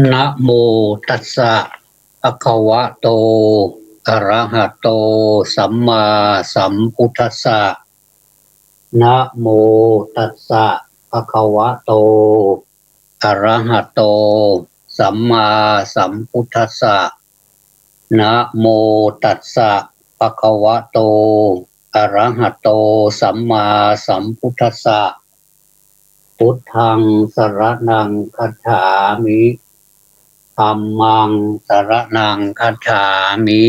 นะโมตัสสะภะคะวะโตอะระหะโตสัมมาสัมพุทธัสสะนะโมตัสสะภะคะวะโตอะระหะโตสัมมาสัมพุทธัสสะนะโมตัสสะภะคะวะโตอะระหะโตสัมมาสัมพุทธัสสะพุทธังสรณังคัจฉามิธัมมังสรณังคัจฉามิ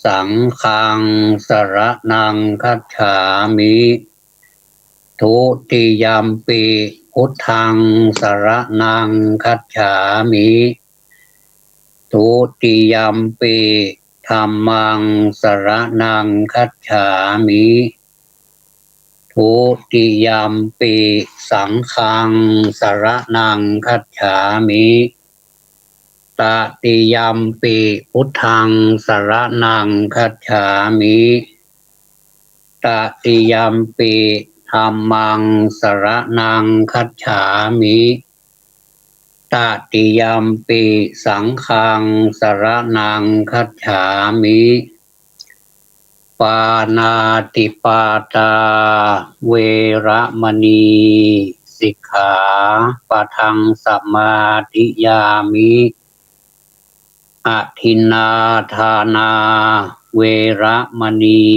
สังฆังสรณังคัจฉามิทุติยัมปิพุทธังสรณังคัจฉามิทุติยัมปิธัมมังสรณังคัจฉามิทุติยัมปิสังฆังสรณังคัจฉามิตติยัมปิพุทธังสรณังคัจฉามิตติยัมปิธัมมังสรณังคัจฉามิตติยัมปิสังฆังสรณังคัจฉามิปานาติปาตาเวระมณีสิกขาปะทังสมาธิยามิอทินนาทานาเวระมณี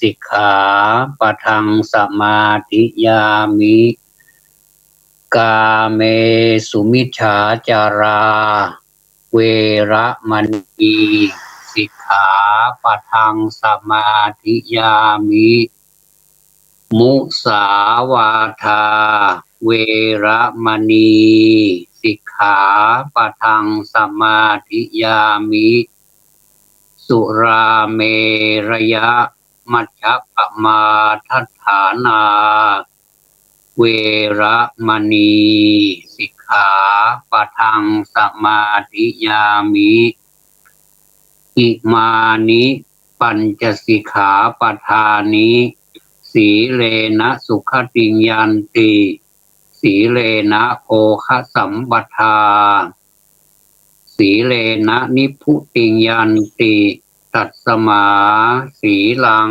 สิกขาปะทังสมาธิยามิกาเมสุมิจฉาจาราเวระมณีสิกขาปะทังสมาธิยามิมุสาวาทาเวระมณีสิกขาปะทังสมาธิยามิสุราเมรยะมัชฌัปปมาทัฏฐานาเวระมณีสิกขาปะทังสมาธิยามิอิมานิปัญจสิกขาปทานิสีเลนะสุขติงยันติสีเลนะโภคสัมปทาสีเลนะนิพพุติงยันติตัสมาสีลัง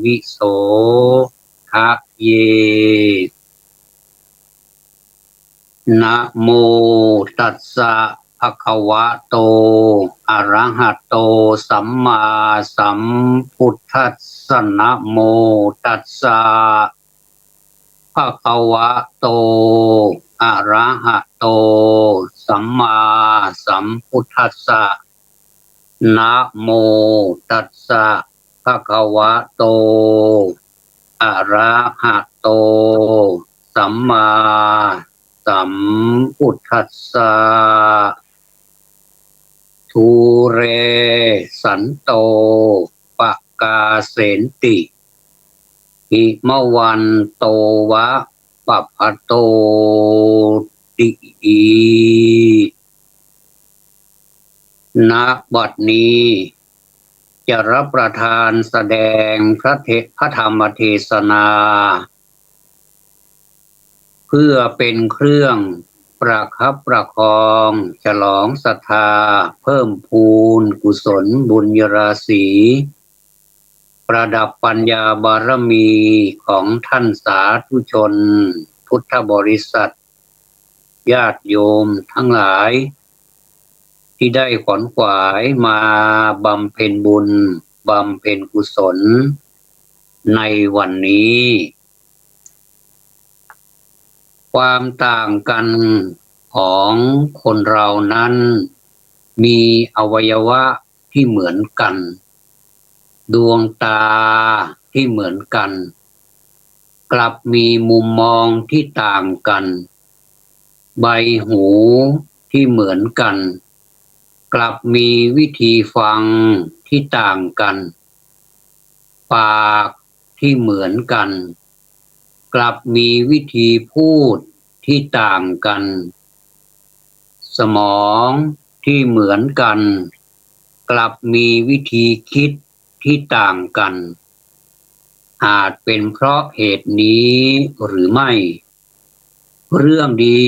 วิโสทะเยนะโมตัสสะภะคะวะโตอะระหะโตสัมมาสัมพุทธัสสะนะโมตัสสะภะคะวะโตอะระหะโตสัมมาสัมพุทธัสสะนะโมตัสสะภะคะวะโตอะระหะโตสัมมาสัมพุทธัสสะทุเรสันโตปะกาเสนติหิมวันโตวะปัพพโตติณบัดนี้จะรับประทานแสดงพระธรรมเทศนาเพื่อเป็นเครื่องประคับประคองฉลองศรัทธาเพิ่มพูนกุศลบุญญราศีประดับปัญญาบารมีของท่านสาธุชนพุทธบริษัทญาติโยมทั้งหลายที่ได้ขวนขวายมาบำเพ็ญบุญบำเพ็ญกุศลในวันนี้ความต่างกันของคนเรานั้นมีอวัยวะที่เหมือนกันดวงตาที่เหมือนกันกลับมีมุมมองที่ต่างกันใบหูที่เหมือนกันกลับมีวิธีฟังที่ต่างกันปากที่เหมือนกันกลับมีวิธีพูดที่ต่างกันสมองที่เหมือนกันกลับมีวิธีคิดที่ต่างกันอาจเป็นเพราะเหตุนี้หรือไม่เรื่องดี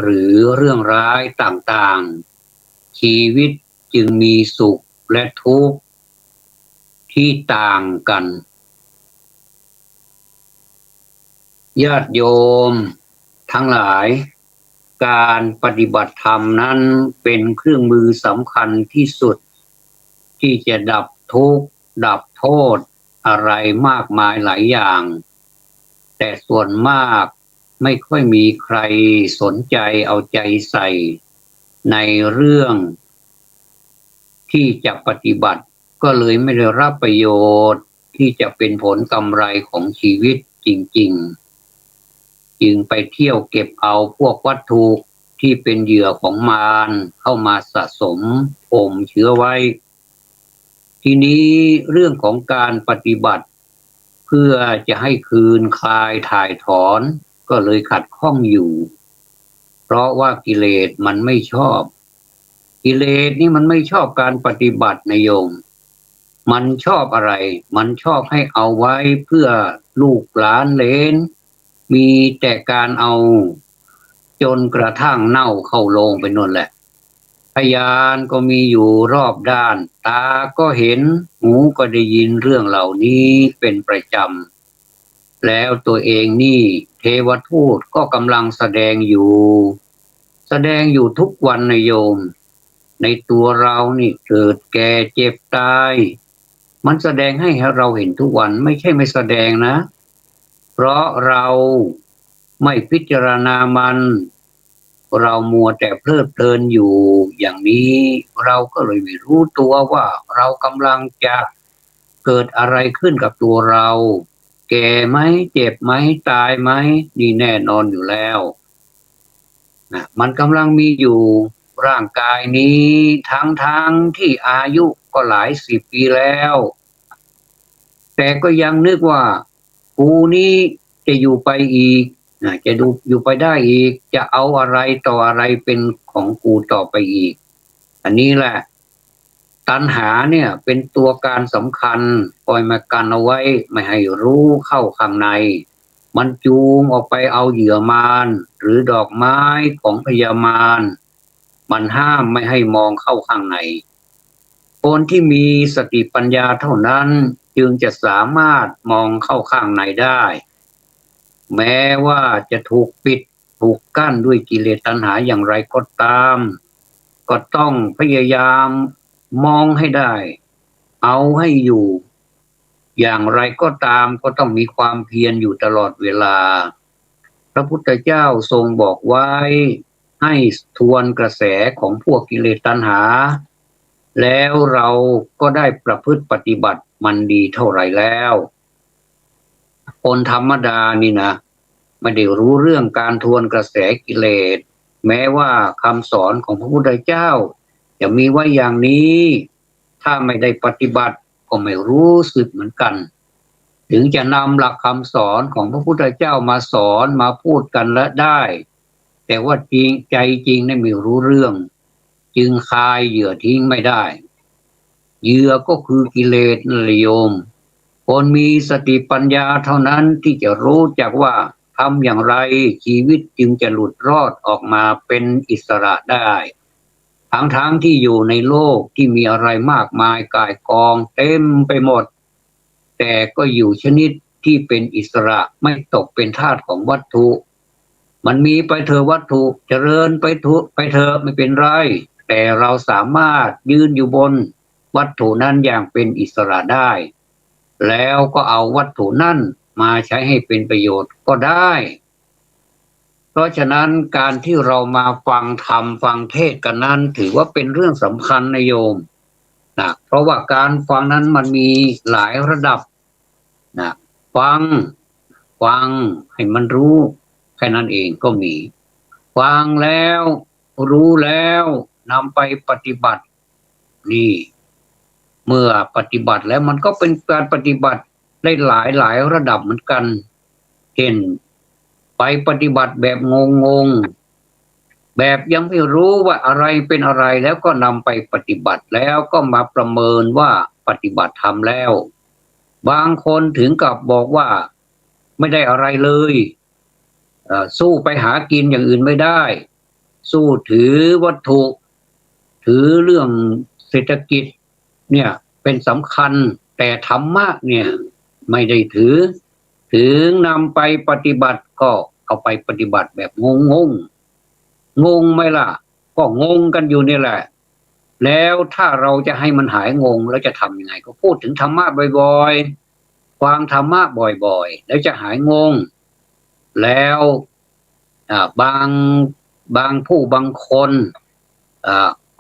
หรือเรื่องร้ายต่างๆชีวิตจึงมีสุขและทุกข์ที่ต่างกันญาติโยมทั้งหลายการปฏิบัติธรรมนั้นเป็นเครื่องมือสำคัญที่สุดที่จะดับทุกข์ดับโทษอะไรมากมายหลายอย่างแต่ส่วนมากไม่ค่อยมีใครสนใจเอาใจใส่ในเรื่องที่จะปฏิบัติก็เลยไม่ได้รับประโยชน์ที่จะเป็นผลกำไรของชีวิตจริงๆจึงไปเที่ยวเก็บเอาพวกวัตถุที่เป็นเหยื่อของมารเข้ามาสะสมอมเชื้อไว้ทีนี้เรื่องของการปฏิบัติเพื่อจะให้คืนคลายถ่ายถอนก็เลยขัดข้องอยู่เพราะว่ากิเลสมันไม่ชอบกิเลสนี่มันไม่ชอบการปฏิบัตินะโยมมันชอบอะไรมันชอบให้เอาไว้เพื่อลูกหลานเหลนมีแต่การเอาจนกระทั่งเน่าเข้าโลงไปนั่นแหละพยานก็มีอยู่รอบด้านตาก็เห็นหูก็ได้ยินเรื่องเหล่านี้เป็นประจำแล้วตัวเองนี่เทวทูตก็กำลังแสดงอยู่ทุกวันนะโยมในตัวเรานี่เกิดแก่เจ็บตายมันแสดงให้เราเห็นทุกวันไม่ใช่ไม่แสดงนะเพราะเราไม่พิจารณามันเรามัวแต่เพลิดเพลินอยู่อย่างนี้เราก็เลยไม่รู้ตัวว่าเรากำลังจะเกิดอะไรขึ้นกับตัวเราแก่ไหมเจ็บไหมตายไหมนี่แน่นอนอยู่แล้วนะมันกำลังมีอยู่ร่างกายนี้ทั้งที่อายุก็หลายสิบปีแล้วแต่ก็ยังนึกว่ากูนี้จะอยู่ไปอีกจะดูอยู่ไปได้อีกจะเอาอะไรต่ออะไรเป็นของกูต่อไปอีกอันนี้แหละตัณหาเนี่ยเป็นตัวการสำคัญคอยมากันเอาไว้ไม่ให้รู้เข้าข้างในมันจูงออกไปเอาเหยื่อมารหรือดอกไม้ของพยามารมันห้ามไม่ให้มองเข้าข้างในคนที่มีสติปัญญาเท่านั้นจึงจะสามารถมองเข้าข้างในได้แม้ว่าจะถูกปิดถูกกั้นด้วยกิเลสตัณหาอย่างไรก็ตามก็ต้องพยายามมองให้ได้เอาให้อยู่อย่างไรก็ตามก็ต้องมีความเพียรอยู่ตลอดเวลาพระพุทธเจ้าทรงบอกไว้ให้ทวนกระแสของพวกกิเลสตัณหาแล้วเราก็ได้ประพฤติปฏิบัติมันดีเท่าไหร่แล้วคนธรรมดานี่นะไม่ได้รู้เรื่องการทวนกระแสกิเลสแม้ว่าคำสอนของพระพุทธเจ้าจะมีไว้อย่างนี้ถ้าไม่ได้ปฏิบัติก็ไม่รู้สึกเหมือนกันถึงจะนำหลักคำสอนของพระพุทธเจ้ามาสอนมาพูดกันและได้แต่ว่าจริงใจจริงไม่รู้เรื่องจึงคายเหยื่อทิ้งไม่ได้เหยื่อก็คือกิเลสนั่นแหละโยมคนมีสติปัญญาเท่านั้นที่จะรู้จักว่าทำอย่างไรชีวิตจึงจะหลุดรอดออกมาเป็นอิสระได้ทั้งที่อยู่ในโลกที่มีอะไรมากมายก่ายกองเต็มไปหมดแต่ก็อยู่ชนิดที่เป็นอิสระไม่ตกเป็นทาสของวัตถุมันมีไปเถอะวัตถุเจริญไปเถอะไม่เป็นไรแต่เราสามารถยืนอยู่บนวัตถุนั้นอย่างเป็นอิสระได้แล้วก็เอาวัตถุนั้นมาใช้ให้เป็นประโยชน์ก็ได้เพราะฉะนั้นการที่เรามาฟังธรรมฟังเทศกันนั้นถือว่าเป็นเรื่องสำคัญนะโยมนะเพราะว่าการฟังนั้นมันมีหลายระดับนะฟังให้มันรู้แค่นั้นเองก็มีฟังแล้วรู้แล้วนำไปปฏิบัตินี่เมื่อปฏิบัติแล้วมันก็เป็นการปฏิบัติได้หลายระดับเหมือนกันเช่นไปปฏิบัติแบบงงแบบยังไม่รู้ว่าอะไรเป็นอะไรแล้วก็นำไปปฏิบัติแล้วก็มาประเมินว่าปฏิบัติทำแล้วบางคนถึงกับบอกว่าไม่ได้อะไรเลยสู้ไปหากินอย่างอื่นไม่ได้ สู้ถือวัตถุถือเรื่องเศรษฐกิจเนี่ยเป็นสำคัญแต่ธรรมะเนี่ยไม่ได้ถือถึงนำไปปฏิบัติก็เอาไปปฏิบัติแบบงงไหมล่ะก็งงกันอยู่นี่แหละแล้วถ้าเราจะให้มันหายงงแล้วจะทำยังไงก็พูดถึงธรรมะบ่อยๆฟังธรรมะบ่อยๆแล้วจะหายงงแล้วบางผู้บางคน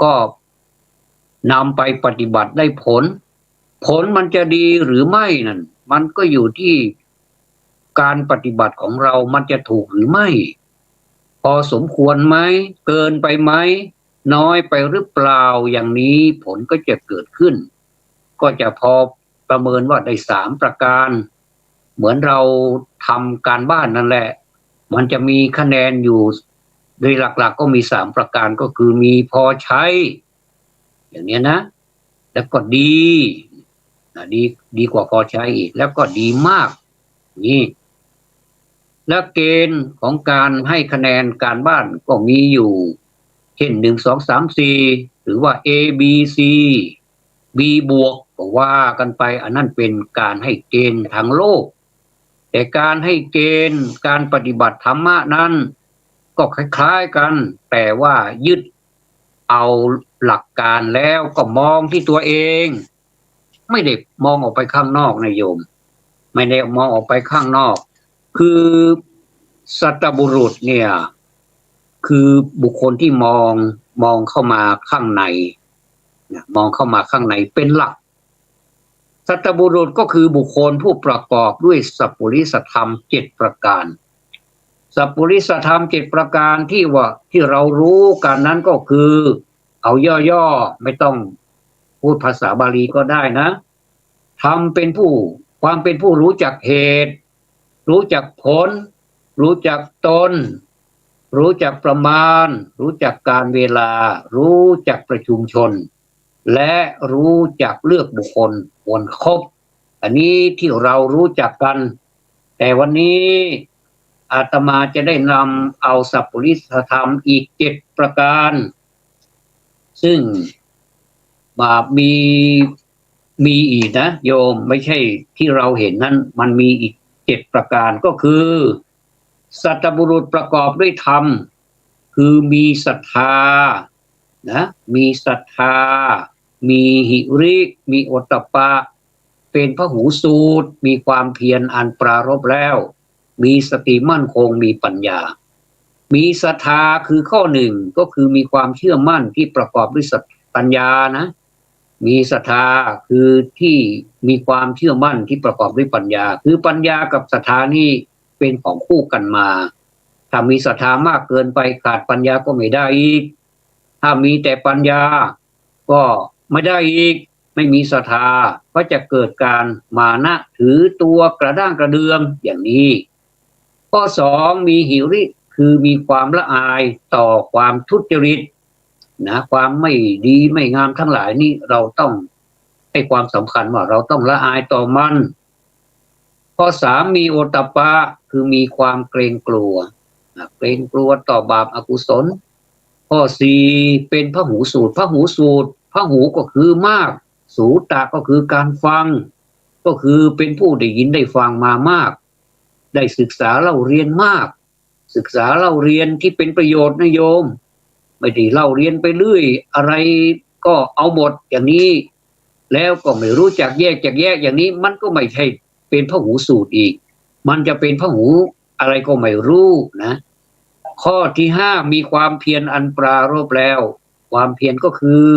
ก็นำไปปฏิบัติได้ผลมันจะดีหรือไม่นั่นมันก็อยู่ที่การปฏิบัติของเรามันจะถูกหรือไม่พอสมควรไหมเกินไปไหมน้อยไปหรือเปล่าอย่างนี้ผลก็จะเกิดขึ้นก็จะพอประเมินว่าได้3ประการเหมือนเราทำการบ้านนั่นแหละมันจะมีคะแนนอยู่โดยหลักๆก็มี3ประการก็คือมีพอใช้อย่างนี้นะแล้วก็ดีกว่าพอใช้อีกแล้วก็ดีมากนี่และเกณฑ์ของการให้คะแนนการบ้านก็มีอยู่เช่น1 2 3 4หรือว่า A B C B บวกก็ว่ากันไปอันนั้นเป็นการให้เกณฑ์ทางโลกแต่การให้เกณฑ์การปฏิบัติธรรมะนั้นก็คล้ายๆกันแต่ว่ายึดเอาหลักการแล้วก็มองที่ตัวเองไม่ได้มองออกไปข้างนอกนะโยมไม่ได้มองออกไปข้างนอกคือสัตบุรุษเนี่ยคือบุคคลที่มองเข้ามาข้างในมองเข้ามาข้างในเป็นหลักสัตบุรุษก็คือบุคคลผู้ประกอบด้วยสัพพุริสธรรม7ประการสัพพุริสธรรม7ประการที่เรารู้กันนั้นก็คือเอาย่อๆไม่ต้องพูดภาษาบาลีก็ได้นะความเป็นผู้รู้จักเหตุรู้จักผลรู้จักตนรู้จักประมาณรู้จักการเวลารู้จักประชุมชนและรู้จักเลือกบุคคลควรคบอันนี้ที่เรารู้จักกันแต่วันนี้อาตมาจะได้นำเอาสัพพุริสธรรมอีก7ประการซึ่งมีอีกนะโยมไม่ใช่ที่เราเห็นนั้นมันมีอีก7ประการก็คือสัตบุรุษประกอบด้วยธรรมคือมีศรัทธานะมีศรัทธามีหิริมีโอตตัปปะเป็นพหูสูตรมีความเพียรอันปรารภแล้วมีสติมั่นคงมีปัญญามีศรัทธาคือข้อ1ก็คือมีความเชื่อมั่นที่ประกอบด้วยปัญญานะมีศรัทธาคือที่มีความเชื่อมั่นที่ประกอบด้วยปัญญาคือปัญญากับศรัทธานี่เป็นของคู่กันมาถ้ามีศรัทธามากเกินไปขาดปัญญาก็ไม่ได้อีกถ้ามีแต่ปัญญาก็ไม่ได้อีกไม่มีศรัทธาก็จะเกิดการมานะถือตัวกระด้างกระเดืองอย่างนี้ข้อ2มีหิริคือมีความละอายต่อความทุจริตนะความไม่ดีไม่งามทั้งหลายนี่เราต้องให้ความสำคัญว่าเราต้องละอายต่อมันข้อ3มีโอตตัปปะคือมีความเกรงกลัวต่อบาปอกุศลข้อ4เป็นพหูสูตรพหูก็คือมากสูตะก็คือการฟังก็คือเป็นผู้ได้ยินได้ฟังมามากได้ศึกษาเล่าเรียนมากศึกษาเล่าเรียนที่เป็นประโยชน์นะโยมไม่ได้เล่าเรียนไปเรื่อยอะไรก็เอาหมดอย่างนี้แล้วก็ไม่รู้จักแยกอย่างนี้มันก็ไม่ใช่เป็นพหูสูตรอีกมันจะเป็นพหูอะไรก็ไม่รู้นะข้อที่5มีความเพียรอันปรารภแล้วความเพียรก็คือ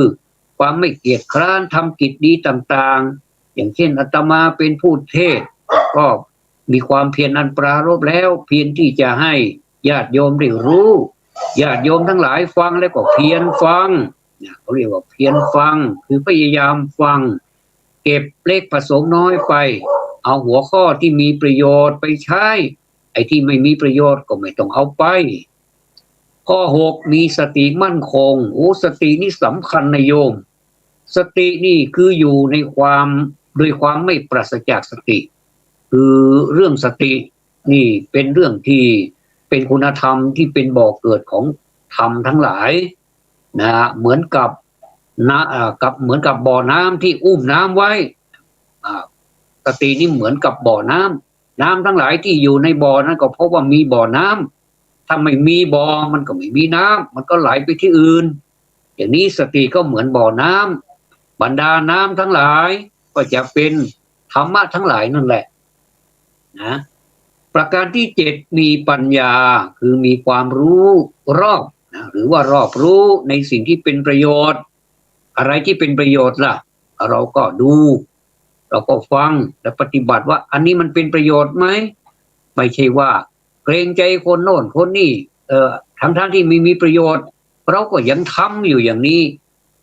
ความไม่เกียจคร้านทำกิจดีต่างๆอย่างเช่นอาตมาเป็นผู้เทศก็มีความเพียรอันปรารภแล้วเพียรที่จะให้ญาติโยมได้รู้ญาติโยมทั้งหลายฟังแล้วก็เพียรฟังเขาเรียกว่าเพียรฟังคือพยายามฟังเก็บเล็กผสมน้อยไปเอาหัวข้อที่มีประโยชน์ไปใช้ไอ้ที่ไม่มีประโยชน์ก็ไม่ต้องเอาไปข้อ6มีสติมั่นคงสตินี่สำคัญนะโยมสตินี่คืออยู่ในโดยความไม่ปราศจากสติคือเรื่องสตินี่เป็นเรื่องที่เป็นคุณธรรมที่เป็นบ่อเกิดของ ธรรมทั้งหลายนะเหมือนกับเหมือนกับบ่อน้ำที่อุ้มน้ำไว้สตินี่เหมือนกับบ่อน้ำน้ำทั้งหลายที่อยู่ในบ่อนั้นก็เพราะว่ามีบ่อน้ำถ้าไม่มีบ่อมันก็ไม่มีน้ำมันก็ไหลไปที่อื่นอย่างนี้สติก็เหมือนบ่อน้ำบรรดาน้ำทั้งหลายก็จะเป็นธรรมะทั้งหลายนั่นแหละนะประการที่7มีปัญญาคือมีความรู้รอบนะหรือว่ารอบรู้ในสิ่งที่เป็นประโยชน์อะไรที่เป็นประโยชน์ล่ะเราก็ดูเราก็ฟังและปฏิบัติว่าอันนี้มันเป็นประโยชน์ไหมไม่ใช่ว่าเกรงใจคนโน่นคนนี้ทั้งที่ไม่มีประโยชน์เราก็ยังทำอยู่อย่างนี้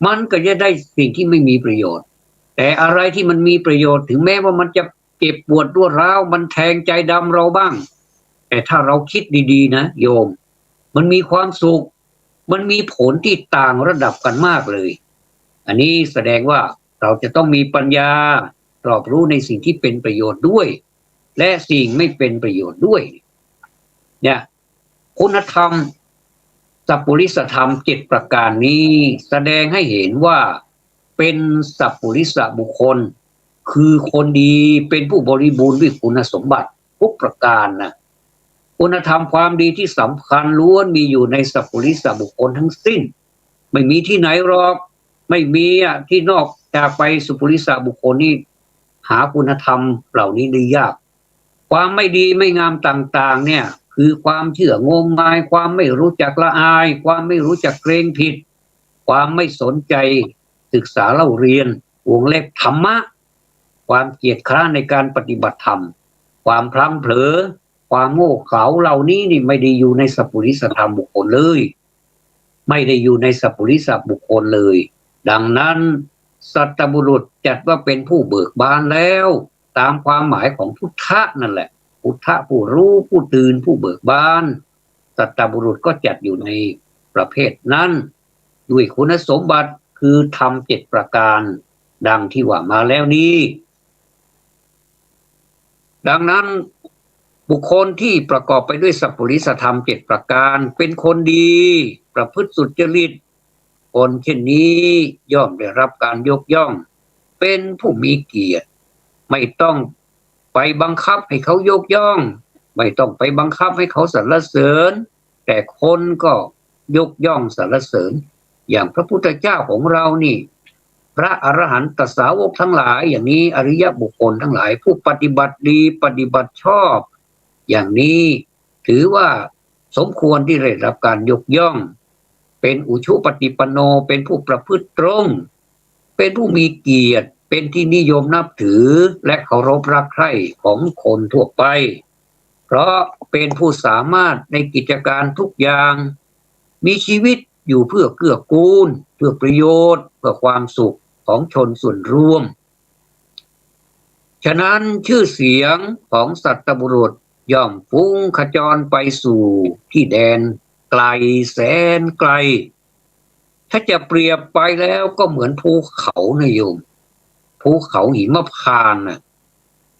มันก็จะได้สิ่งที่ไม่มีประโยชน์แต่อะไรที่มันมีประโยชน์ถึงแม้ว่ามันจะเจ็บปวดรวดร้าวมันแทงใจดำเราบ้างแต่ถ้าเราคิดดีๆนะโยมมันมีความสุขมันมีผลที่ต่างระดับกันมากเลยอันนี้แสดงว่าเราจะต้องมีปัญญารอบรู้ในสิ่งที่เป็นประโยชน์ด้วยและสิ่งไม่เป็นประโยชน์ด้วยเนี่ยคุณธรรมสัพพุริสธรรม7ประการนี้แสดงให้เห็นว่าเป็นสัพพุริสบุคคลคือคนดีเป็นผู้บริบูรณ์ด้วยคุณสมบัติทุกประการนะคุณธรรมความดีที่สำคัญล้วนมีอยู่ในสัพพุริสบุคคลทั้งสิ้นไม่มีที่ไหนหรอกไม่มีที่นอกจากไปสัพพุริสบุคคลนี่หาคุณธรรมเหล่านี้ได้ยากความไม่ดีไม่งามต่างๆเนี่ยคือความเชื่องมงายความไม่รู้จักละอายความไม่รู้จักเกรงผิดความไม่สนใจศึกษาเล่าเรียนวงเล็บธรรมะความเกียจคร้านในการปฏิบัติธรรมความพลั้งเผลอความโง่เขลาเหล่านี้นี่ไม่ได้อยู่ในสัพพุริสธรรมบุคคลเลยไม่ได้อยู่ในสัพพุริสบุคคลเลยดังนั้นสัตบุรุษจัดว่าเป็นผู้เบิกบานแล้วตามความหมายของพุทธะนั่นแหละพุทธะผู้รู้ผู้ตื่นผู้เบิกบานสัตบุรุษก็จัดอยู่ในประเภทนั้นด้วยคุณสมบัติคือธรรม7ประการดังที่ว่ามาแล้วนี้ดังนั้นบุคคลที่ประกอบไปด้วยสัพพุริสธรรม7ประการเป็นคนดีประพฤติสุจริตคนเช่นนี้ย่อมได้รับการยกย่องเป็นผู้มีเกียรติไม่ต้องไปบังคับให้เขายกย่องไม่ต้องไปบังคับให้เขาสรรเสริญแต่คนก็ยกย่องสรรเสริญอย่างพระพุทธเจ้าของเรานี่พระอรหันตสาวกทั้งหลายอย่างนี้อริยบุคคลทั้งหลายผู้ปฏิบัติดีปฏิบัติชอบอย่างนี้ถือว่าสมควรที่ได้รับการยกย่องเป็นอุชุปฏิปันโนเป็นผู้ประพฤติตรงเป็นผู้มีเกียรติเป็นที่นิยมนับถือและเคารพรักใคร่ของคนทั่วไปเพราะเป็นผู้สามารถในกิจการทุกอย่างมีชีวิตอยู่เพื่อเกื้อกูลเพื่อประโยชน์เพื่อความสุขของชนส่วนรวมฉะนั้นชื่อเสียงของสัตบุรุษย่อมฟุ้งขจรไปสู่ที่แดนไกลแสนไกลถ้าจะเปรียบไปแล้วก็เหมือนภูเขานะโยมภูเขาหิมพานต์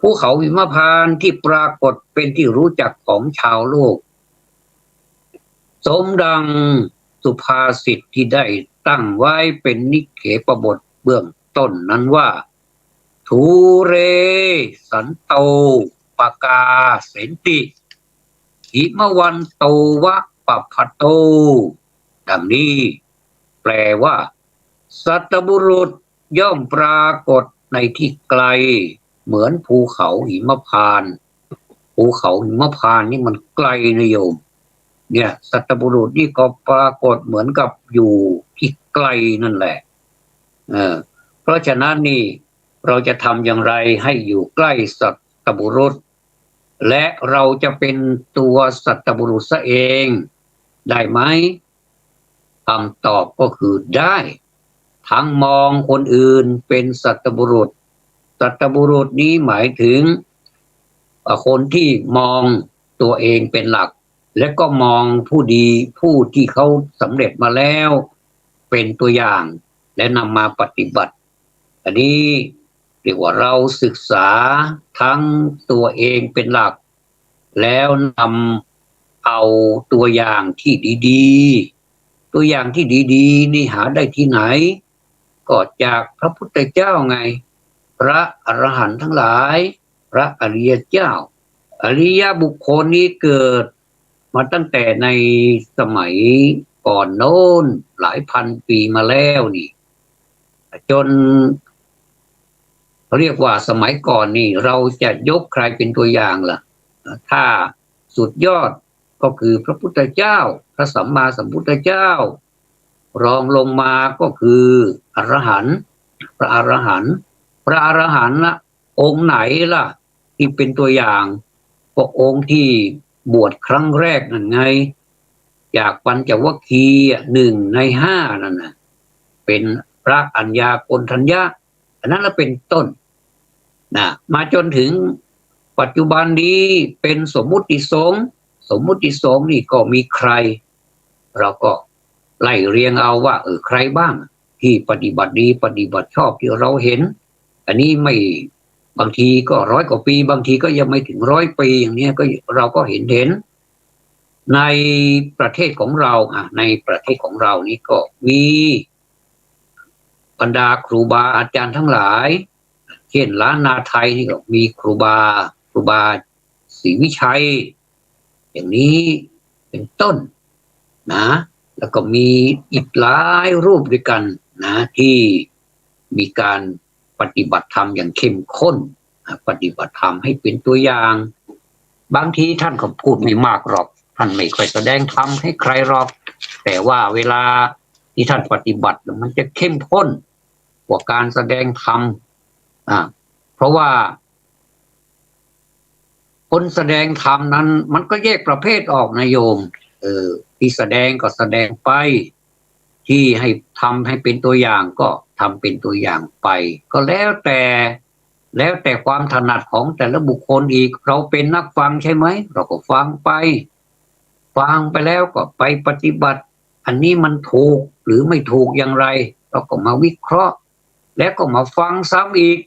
ภูเขาหิมพานต์ที่ปรากฏเป็นที่รู้จักของชาวโลกสมดังสุภาษิตที่ได้ตั้งไว้เป็นนิเขปบทเบื้องต้นนั้นว่าทูเรสันโตปกาเสนติหิมวันโตวะปัพพโตดังนี้แปลว่าสัตบุรุษย่อมปรากฏในที่ไกลเหมือนภูเขาหิมพานต์ภูเขาหิมพานต์นี่มันไกลนะโยมเนี่ยสัตบุรุษนี่ก็ปรากฏเหมือนกับอยู่ที่ไกลนั่นแหละเพราะฉะนั้นนี่เราจะทำอย่างไรให้อยู่ใกล้สัตบุรุษและเราจะเป็นตัวสัตบุรุษซะเองได้ไหมคำตอบก็คือได้ทั้งมองคนอื่นเป็นสัตบุรุษสัตบุรุษนี้หมายถึงคนที่มองตัวเองเป็นหลักและก็มองผู้ดีผู้ที่เขาสำเร็จมาแล้วเป็นตัวอย่างและนำมาปฏิบัติอันนี้เรียกว่าเราศึกษาทั้งตัวเองเป็นหลักแล้วนำเอาตัวอย่างที่ดี ตัวอย่างที่ดีๆนี่หาได้ที่ไหนก็จากพระพุทธเจ้าไงพระอรหันต์ทั้งหลายพระอริยเจ้าอริยบุคคลนี้เกิดมาตั้งแต่ในสมัยก่อนโน้นหลายพันปีมาแล้วนี่จนเรียกว่าสมัยก่อนนี่เราจะยกใครเป็นตัวอย่างล่ะถ้าสุดยอดก็คือพระพุทธเจ้าพระสัมมาสัมพุทธเจ้ารองลงมาก็คืออรหันต์พระอรหันต์พระอรหันต์ละองค์ไหนล่ะที่เป็นตัวอย่างก็องค์ที่บวชครั้งแรกนั่นไงจากปัญจวัคคีย์1 ใน 5นั่นนะเป็นพระอัญญาโกณฑัญญะอันนั้นละเป็นต้นนะมาจนถึงปัจจุบันนี้เป็นสมมุติสงฆ์สมมุติสงฆ์นี่ก็มีใครเราก็ไล่เรียงเอาว่าใครบ้างที่ปฏิบัติดีปฏิบัติชอบที่เราเห็นอันนี้ไม่บางทีก็100 กว่าปีบางทีก็ยังไม่ถึง100 ปีอย่างนี้ก็เราก็เห็นในประเทศของเราในประเทศของเรานี่ก็มีบรรดาครูบาอาจารย์ทั้งหลายเช่นล้านนาไทยนี่ก็มีครูบาศรีวิชัยอย่างนี้เป็นต้นนะแล้วก็มีอีกหลายรูปด้วยกันนะที่มีการปฏิบัติธรรมอย่างเข้มข้นปฏิบัติธรรมให้เป็นตัวอย่างบางทีท่านก็พูดไม่มากหรอกท่านไม่ค่อยแสดงธรรมให้ใครหรอกแต่ว่าเวลาที่ท่านปฏิบัติมันจะเข้มข้นกว่าการแสดงธรรมเพราะว่าคนแสดงธรรมนั้นมันก็แยกประเภทออกนะโยมที่แสดงก็แสดงไปที่ให้ทำให้เป็นตัวอย่างก็ทำเป็นตัวอย่างไปก็แล้วแต่ความถนัดของแต่ละบุคคลอีกเราเป็นนักฟังใช่ไหมเราก็ฟังไปแล้วก็ไปปฏิบัติอันนี้มันถูกหรือไม่ถูกอย่างไรเราก็มาวิเคราะห์แล้วก็มาฟังซ้ำอีก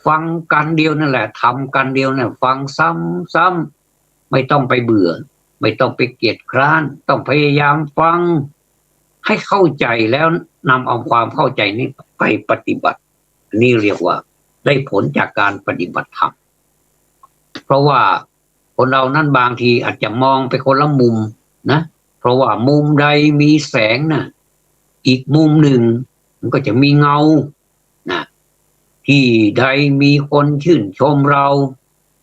ฟังกันเดียวนั่นแหละทำกันเดียวเนี่ยฟังซ้ำไม่ต้องไปเบื่อไม่ต้องไปเกียจคร้านต้องพยายามฟังให้เข้าใจแล้วนำเอาความเข้าใจนี้ไปปฏิบัตินี่เรียกว่าได้ผลจากการปฏิบัติธรรมเพราะว่าคนเรานั้นบางทีอาจจะมองไปคนละมุมนะเพราะว่ามุมใดมีแสงนะอีกมุมหนึ่งมันก็จะมีเงานะที่ใดมีคนชื่นชมเรา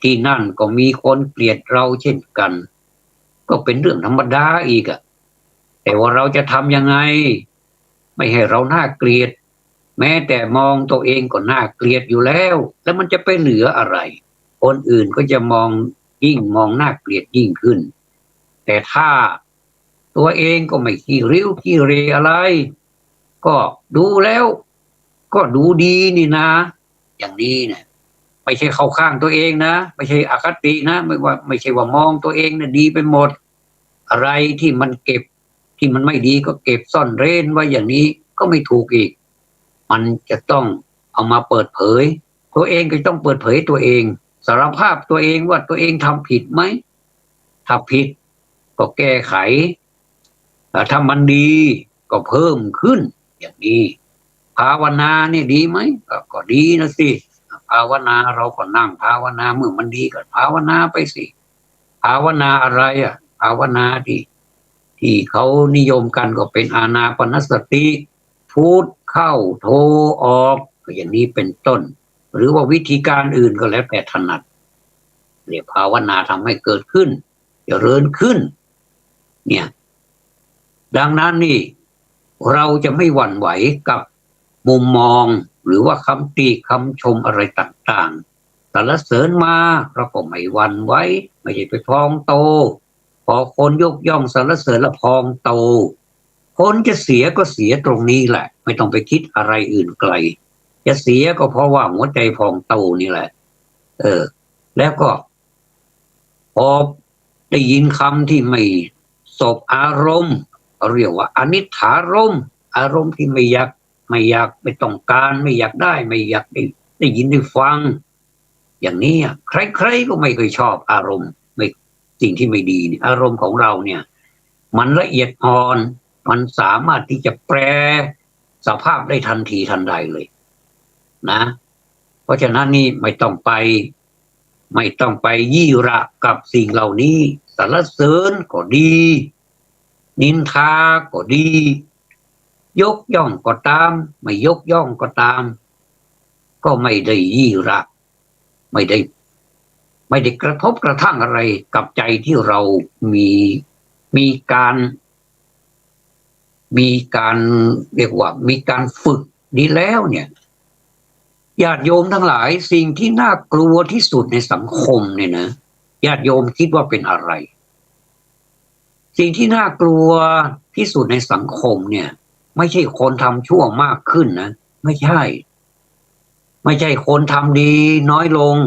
ที่นั่นก็มีคนเกลียดเราเช่นกันก็เป็นเรื่องธรรมดาอีกแต่ว่าเราจะทำยังไงไม่ให้เราน่าเกลียดแม้แต่มองตัวเองก็น่าเกลียดอยู่แล้วแล้วมันจะไปเหลืออะไรคนอื่นก็จะมองยิ่งมองน่าเกลียดยิ่งขึ้นแต่ถ้าตัวเองก็ไม่ขี้ริ้วขี้เรอะไรก็ดูแล้วก็ดูดีนี่นะอย่างนี้นะไม่ใช่เข้าข้างตัวเองนะไม่ใช่อคตินะไม่ใช่ว่ามองตัวเองนะดีไปหมดอะไรที่มันเก็บที่มันไม่ดีก็เก็บซ่อนเร้นไว้อย่างนี้ก็ไม่ถูกอีกมันจะต้องเอามาเปิดเผยตัวเองก็ต้องเปิดเผยตัวเองสารภาพตัวเองว่าตัวเองทำผิดไหมถ้าผิดก็แก้ไขถ้ามันดีก็เพิ่มขึ้นอย่างนี้ภาวนาเนี่ยดีไหมก็ดีนะสิภาวนาเราก็นั่งภาวนาเมื่อมันดีก็ภาวนาไปสิภาวนาอะไรภาวนาที่เขานิยมกันก็เป็นอานาปานสติพูดเข้าโทออกอย่างนี้เป็นต้นหรือว่าวิธีการอื่นก็แล้วแต่ถนัดเรียกภาวนาทำให้เกิดขึ้นเจริญขึ้นเนี่ยดังนั้นนี่เราจะไม่หวั่นไหวกับมุมมองหรือว่าคำติคำชมอะไรต่างๆสรรเสริญมาเราก็ไม่หวั่นไหวไม่ใช่ไปพองโตพอคนยกย่องสรรเสริญแล้วพองโตคนจะเสียก็เสียตรงนี้แหละไม่ต้องไปคิดอะไรอื่นไกลจะเสียก็เพราะว่าหัวใจพองโตนี่แหละแล้วก็พอได้ยินคำที่ไม่สบอารมณ์เรียกว่าอนิจฐารมณ์อารมณ์ที่ไม่อยากไม่ต้องการไม่อยากได้ไม่อยากได้ยินได้ฟังอย่างนี้ใครๆก็ไม่เคยชอบอารมณ์ไม่สิ่งที่ไม่ดีอารมณ์ของเราเนี่ยมันละเอียดอ่อน มันสามารถที่จะแปรสภาพได้ทันทีทันใดเลยนะเพราะฉะนั้นนี่ไม่ต้องไปยี่ระกับสิ่งเหล่านี้สรรเสริญก็ดีนินทาก็ดียกย่องก็ตามไม่ยกย่องก็ตามก็ไม่ได้ยี่ระไม่ได้กระทบกระทั่งอะไรกับใจที่เรามีการเรียกว่ามีการฝึกดีแล้วเนี่ยญาติโยมทั้งหลายสิ่งที่น่ากลัวที่สุดในสังคมเนี่ยนะญาติโยมคิดว่าเป็นอะไรสิ่งที่น่ากลัวที่สุดในสังคมเนี่ยไม่ใช่คนทำชั่วมากขึ้นนะไม่ใช่คนทำดีน้อยลง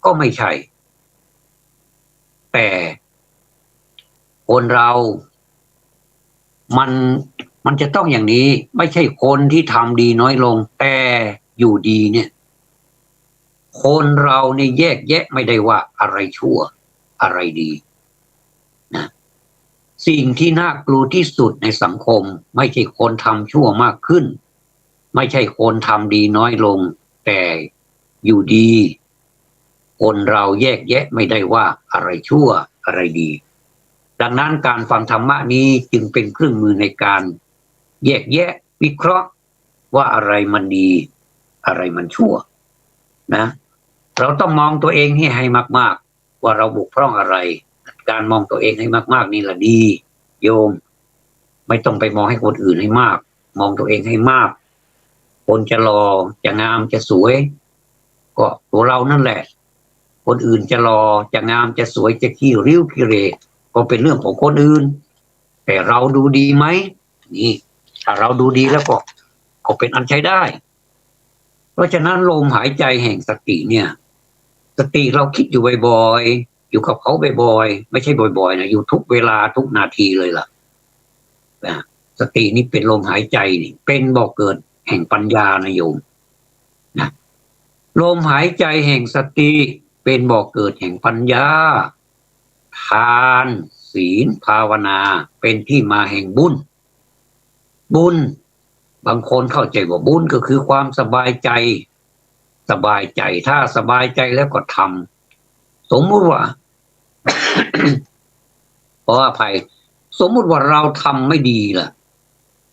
ก็ไม่ใช่แต่คนเรามันจะต้องอย่างนี้ไม่ใช่คนที่ทำดีน้อยลงแต่อยู่ดีเนี่ยคนเราเนี่ยแยกแยะไม่ได้ว่าอะไรชั่วอะไรดีนะสิ่งที่น่ากลัวที่สุดในสังคมไม่ใช่คนทำชั่วมากขึ้นไม่ใช่คนทำดีน้อยลงแต่อยู่ดีคนเราแยกแยะไม่ได้ว่าอะไรชั่วอะไรดีดังนั้นการฟังธรรมะนี้จึงเป็นเครื่องมือในการแยกแยะวิเคราะห์ว่าอะไรมันดีอะไรมันชั่วนะเราต้องมองตัวเองให้มากๆว่าเราบกพร่องอะไรการมองตัวเองให้มากๆนี่แหละดีโยมไม่ต้องไปมองให้คนอื่นให้มากมองตัวเองให้มากคนจะหล่อจะงามจะสวยก็ตัวเรานั่นแหละคนอื่นจะหล่อจะงามจะสวยจะขี้ริ้วขี้เหร่ก็เป็นเรื่องของคนอื่นแต่เราดูดีไหมนี่ถ้าเราดูดีแล้วก็เป็นอันใช้ได้เพราะฉะนั้นลมหายใจแห่งสติเนี่ยสติเราคิดอยู่บ่อยๆอยู่กับเขาบ่อยๆไม่ใช่บ่อยๆนะอยู่ทุกเวลาทุกนาทีเลยล่ะสตินี้เป็นลมหายใจนี่เป็นบ่อกเกิดแห่งปัญญานะโยมนะลมหายใจแห่งสติเป็นบ่อกเกิดแห่งปัญญาทานศีลภาวนาเป็นที่มาแห่งบุญบางคนเข้าใจว่าบุญก็คือความสบายใจถ้าสบายใจแล้วก็ทำสมมุติว่า เพราะอภัยสมมุติว่าเราทำไม่ดีล่ะ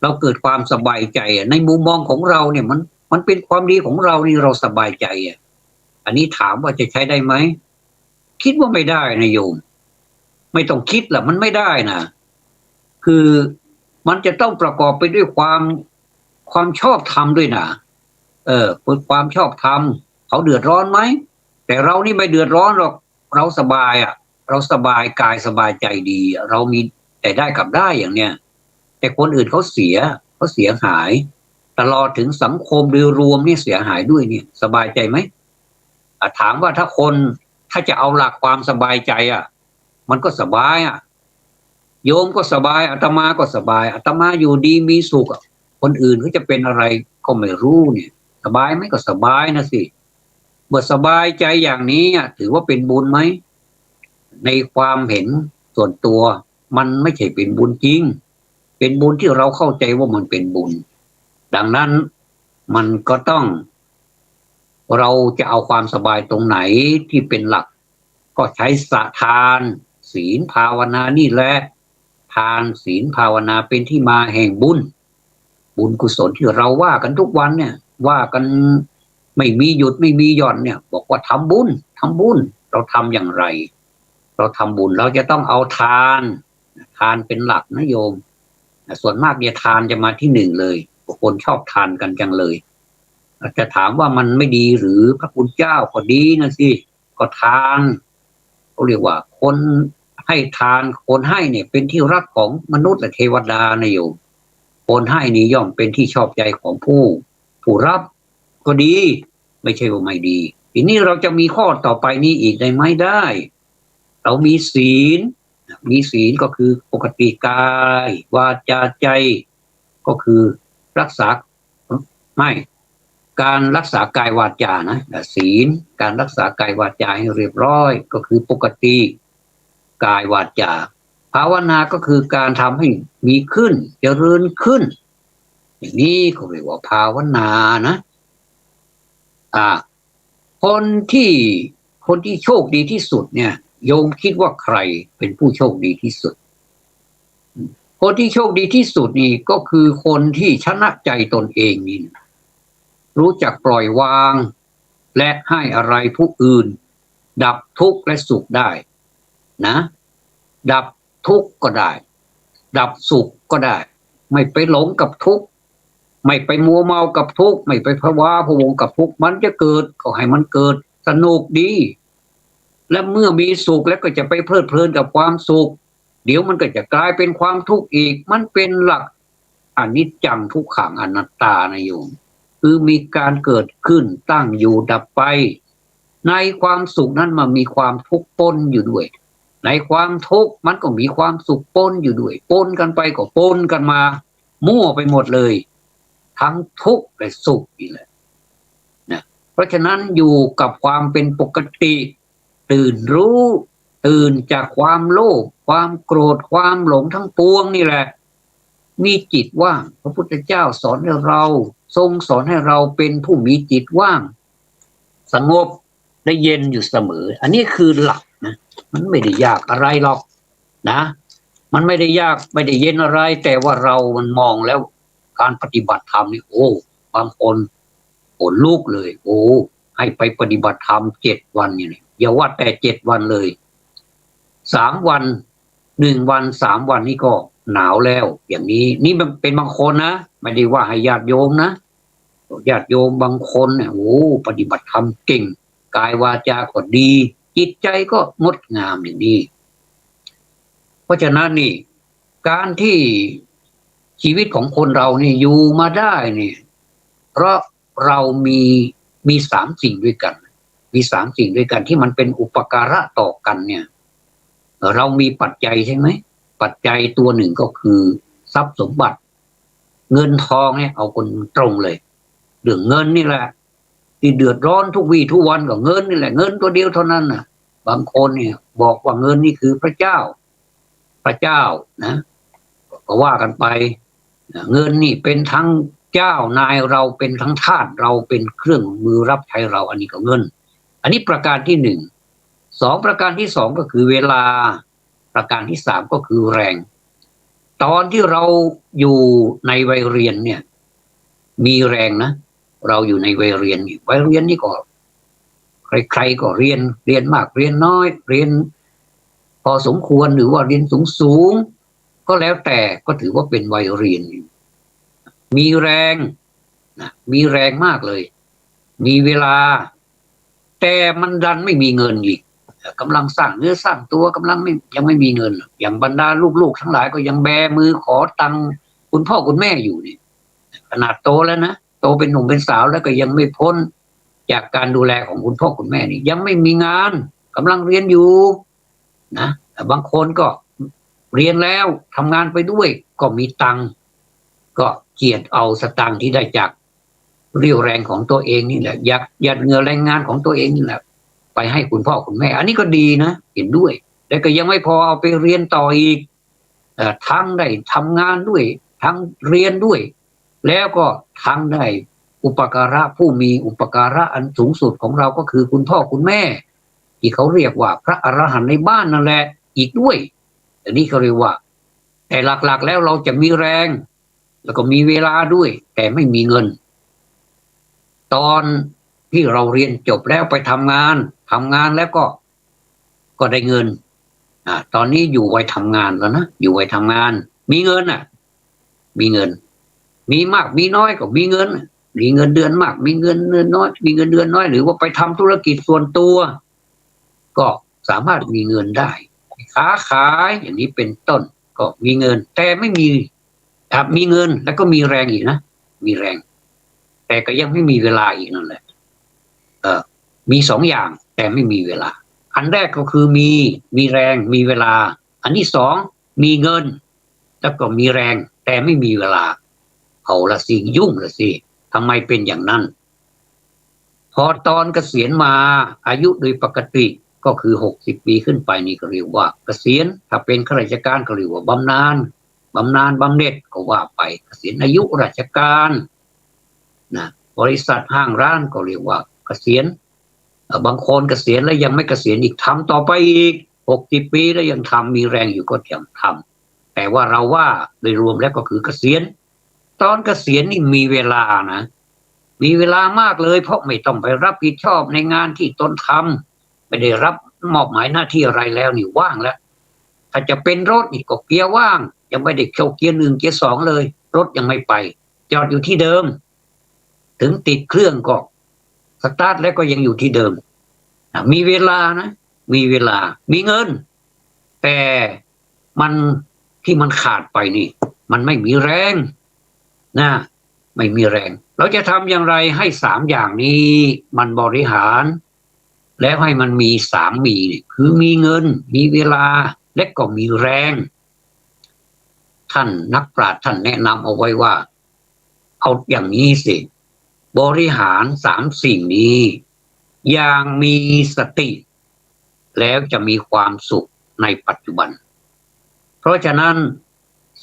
เราเกิดความสบายใจในมุมมองของเราเนี่ยมันเป็นความดีของเรานี่เราสบายใจอันนี้ถามว่าจะใช้ได้ไหมคิดว่าไม่ได้นะโยมไม่ต้องคิดล่ะมันไม่ได้นะคือมันจะต้องประกอบไปด้วยความชอบธรรมด้วยนะความชอบธรรมเขาเดือดร้อนไหมแต่เรานี่ไม่เดือดร้อนหรอกเราสบายเราสบายกายสบายใจดีเรามีแต่ได้กับได้อย่างเนี้ยแต่คนอื่นเขาเสียหายตลอดถึงสังคมโดยรวมนี่เสียหายด้วยเนี่ยสบายใจไหมถามว่าถ้าจะเอาหลักความสบายใจมันก็สบายโยมก็สบายอาตมาก็สบายอาตมาอยู่ดีมีสุขคนอื่นเขาจะเป็นอะไรก็ไม่รู้เนี่ยสบายไหมก็สบายนะสิเมื่อสบายใจอย่างนี้ถือว่าเป็นบุญไหมในความเห็นส่วนตัวมันไม่ใช่เป็นบุญจริงเป็นบุญที่เราเข้าใจว่ามันเป็นบุญดังนั้นมันก็ต้องเราจะเอาความสบายตรงไหนที่เป็นหลักก็ใช้ทานศีลภาวนานี่แหละทานศีลภาวนาเป็นที่มาแห่งบุญกุศลที่เราว่ากันทุกวันเนี่ยว่ากันไม่มีหยุดไม่มีหย่อนเนี่ยบอกว่าทำบุญเราทำอย่างไรเราทำบุญเราจะต้องเอาทานเป็นหลักนะโยมส่วนมากเนี่ยทานจะมาที่หนึ่งเลยคนชอบทานกันจังเลยจะถามว่ามันไม่ดีหรือพระคุณเจ้าก็ดีนะสิก็ทานเขาเรียกว่าคนให้ทานคนให้เนี่ยเป็นที่รักของมนุษย์และเทวดานะโยมคนให้นี่ย่อมเป็นที่ชอบใจของผู้รับก็ดีไม่ใช่ว่าไม่ดีทีนี้เราจะมีข้อต่อไปนี้อีกได้ไหมได้เรามีศีลก็คือปกติกายวาจาใจก็คือรักษาการรักษากายวาจานะศีลการรักษากายวาจาให้เรียบร้อยก็คือปกติกายวาจา ภาวนาก็คือการทำให้มีขึ้นเจริญขึ้นอย่างนี้เขาเรียกว่าภาวนานะคนที่โชคดีที่สุดเนี่ยโยมคิดว่าใครเป็นผู้โชคดีที่สุดคนที่โชคดีที่สุดนี่ก็คือคนที่ชนะใจตนเองนี่รู้จักปล่อยวางและให้อะไรผู้อื่นดับทุกข์และสุขได้นะดับทุกข์ก็ได้ดับสุขก็ได้ไม่ไปหลงกับทุกข์ไม่ไปมัวเมากับทุกข์ไม่ไปภาวะพะวงกับทุกข์มันจะเกิดก็ให้มันเกิดสนุกดีและเมื่อมีสุขแล้วก็จะไปเพลิดเพลินกับความสุขเดี๋ยวมันก็จะกลายเป็นความทุกข์อีกมันเป็นหลักอนิจจังทุกขังอนัตตานะโยมคือมีการเกิดขึ้นตั้งอยู่ดับไปในความสุขนั้นมันมีความทุกข์ปนอยู่ด้วยในความทุกข์มันก็มีความสุขปนอยู่ด้วยปนกันไปก็ปนกันมามั่วไปหมดเลยทั้งทุกข์และสุขนี่แหละนะเพราะฉะนั้นอยู่กับความเป็นปกติตื่นรู้ตื่นจากความโลภความโกรธความหลงทั้งปวงนี่แหละมีจิตว่างพระพุทธเจ้าสอนให้เราทรงสอนให้เราเป็นผู้มีจิตว่างสงบและเย็นอยู่เสมออันนี้คือหลักนะมันไม่ได้ยากอะไรหรอกนะมันไม่ได้ยากไม่ได้เย็นอะไรแต่ว่าเรามันมองแล้วการปฏิบัติธรรมนี่โอ้บางคนขนลุกเลยโอ้ให้ไปปฏิบัติธรรม7 วันนี่อย่าว่าแต่7 วันเลย3 วัน1 วัน3 วันนี่ก็หนาวแล้วอย่างนี้นี่มันเป็นบางคนนะไม่ได้ว่าให้ญาติโยมนะญาติโยมบางคนเนี่ยโอ้ปฏิบัติธรรมเก่งกายวาจาก็ดีจิตใจก็งดงามอย่างนี้เพราะฉะนั้นนี่การที่ชีวิตของคนเรานี่อยู่มาได้นี่เพราะเรามี3 สิ่งด้วยกันมี3 สิ่งด้วยกันที่มันเป็นอุปการะต่อกันเนี่ยเรามีปัจจัยใช่ไหมปัจจัยตัวหนึ่งก็คือทรัพย์สมบัติเงินทองเนี่ยเอาคนตรงเลยเรื่องเงินนี่แหละที่เดือดร้อนทุกวี่ทุกวันก็เงินนี่แหละเงินตัวเดียวเท่านั้นนะบางคนเนี่ยบอกว่าเงินนี่คือพระเจ้านะก็ว่ากันไปเงินนี่เป็นทั้งเจ้านายเราเป็นทั้งทาสเราเป็นเครื่องมือรับใช้เราอันนี้ก็เงินอันนี้ประการที่1 2ประการที่2ก็คือเวลาประการที่3ก็คือแรงตอนที่เราอยู่ในวัยเรียนเนี่ยมีแรงนะเราอยู่ในวัยเรียนนี่ก็ใครๆก็เรียนมากเรียนน้อยเรียนพอสมควรหรือว่าเรียนสูงก็แล้วแต่ก็ถือว่าเป็นวัยเรียนมีแรงนะมีแรงมากเลยมีเวลาแต่มันดันไม่มีเงินอีกกำลังสร้างเนื้อสร้างตัวกำลังยังไม่มีเงินอย่างบรรดาลูกๆทั้งหลายก็ยังแบมือขอตังค์คุณพ่อคุณแม่อยู่นี่ขนาดโตแล้วนะโตเป็นหนุ่มเป็นสาวแล้วก็ยังไม่พ้นจากการดูแลของคุณพ่อคุณแม่นี่ยังไม่มีงานกำลังเรียนอยู่นะบางคนก็เรียนแล้วทำงานไปด้วยก็มีตังค์ก็เจียดเอาสตังค์ที่ได้จากเรี่ยวแรงของตัวเองนี่แหละหยัดเหงื่อแรงงานของตัวเองนี่แหละไปให้คุณพ่อคุณแม่อันนี้ก็ดีนะเห็นด้วยแต่ก็ยังไม่พอเอาไปเรียนต่ออีกทั้งได้ทำงานด้วยทั้งเรียนด้วยแล้วก็ทั้งได้อุปการะผู้มีอุปการะอันสูงสุดของเราก็คือคุณพ่อคุณแม่ที่เขาเรียกว่าพระอรหันต์ในบ้านนั่นแหละอีกด้วยอันนี้เขาเรียกว่าแต่หลักๆแล้วเราจะมีแรงแล้วก็มีเวลาด้วยแต่ไม่มีเงินตอนที่เราเรียนจบแล้วไปทำงานแล้วก็ได้เงินตอนนี้อยู่วัยทำงานแล้วนะอยู่วัยทำงานมีเงินมีเงินมีมากมีน้อยก็มีเงินมีเงินเดือนมากมีเงินเดือนน้อยมีเงินเดือนน้อยหรือว่าไปทำธุรกิจส่วนตัวก็สามารถมีเงินได้ค้าขายอย่างนี้เป็นต้นก็มีเงินแต่ไม่มีมีเงินแล้วก็มีแรงอีกนะมีแรงแต่ก็ยังไม่มีเวลาอีกนั่นแหละมี2 อย่างแต่ไม่มีเวลาอันแรกก็คือมีแรงมีเวลาอันที่2มีเงินแล้วก็มีแรงแต่ไม่มีเวลาเอาละสิยุ่งละสิทำไมเป็นอย่างนั้นพอตอนเกษียณมาอายุโดยปกติ ก็คือ60 ปีขึ้นไปนี่ก็เรียกว่าเกษียณถ้าเป็นข้าราชการก็เรียกว่าบำนาญบำเหน็จก็ว่าไปเกษียณอายุราชการนะบริษัทห้างร้านก็เรียกว่าเกษียณบางคนเกษียณแล้วยังไม่เกษียณอีกทำต่อไปอีก60 ปีแล้วยังทำมีแรงอยู่ก็ยังทำแต่ว่าเราว่าโดยรวมแล้วก็คือเกษียณตอนเกษียณนี่มีเวลานะมีเวลามากเลยเพราะไม่ต้องไปรับผิดชอบในงานที่ตนทำไม่ได้รับมอบหมายหน้าที่อะไรแล้วนี่ว่างแล้วถ้าจะเป็นรถนี่ก็เกียร์ว่างยังไม่ได้เข้าเกียร์1เกียร์2เลยรถยังไม่ไปจอดอยู่ที่เดิมถึงติดเครื่องก็สตาร์ทแล้วก็ยังอยู่ที่เดิมมีเวลานะมีเวลามีเงินแต่มันที่มันขาดไปนี่มันไม่มีแรงนะไม่มีแรงเราจะทำอย่างไรให้3อย่างนี้มันบริหารแล้วให้มันมี3มีคือมีเงินมีเวลาและก็มีแรงท่านนักปราชญ์ท่านแนะนำเอาไว้ว่าเอาอย่างนี้สิบริหาร3สิ่งนี้อย่างมีสติแล้วจะมีความสุขในปัจจุบันเพราะฉะนั้น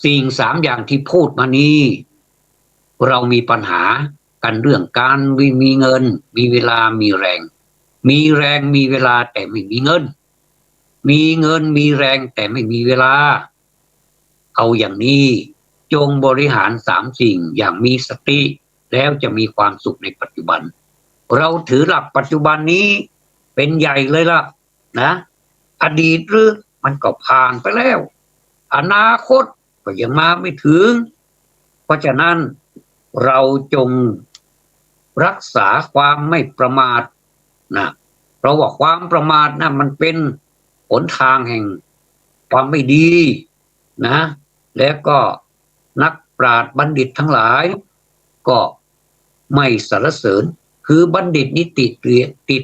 สิ่ง3อย่างที่พูดมานี้เรามีปัญหากันเรื่องการมีเงินมีเวลามีแรงมีแรงมีเวลาแต่ไม่มีเงินมีเงินมีแรงแต่ไม่มีเวลาเอาอย่างนี้จงบริหาร3สิ่งอย่างมีสติแล้วจะมีความสุขในปัจจุบันเราถือหลักปัจจุบันนี้เป็นใหญ่เลยล่ะนะอดีตหรือมันก็ผ่านไปแล้วอนาคตก็ยังมาไม่ถึงเพราะฉะนั้นเราจงรักษาความไม่ประมาทนะเพราะว่าความประมาทนะมันเป็นหนทางแห่งความไม่ดีนะแล้วก็นักปราชญ์บัณฑิตทั้งหลายก็ไม่สรรเสริญคือบัณฑิตนี่ติเ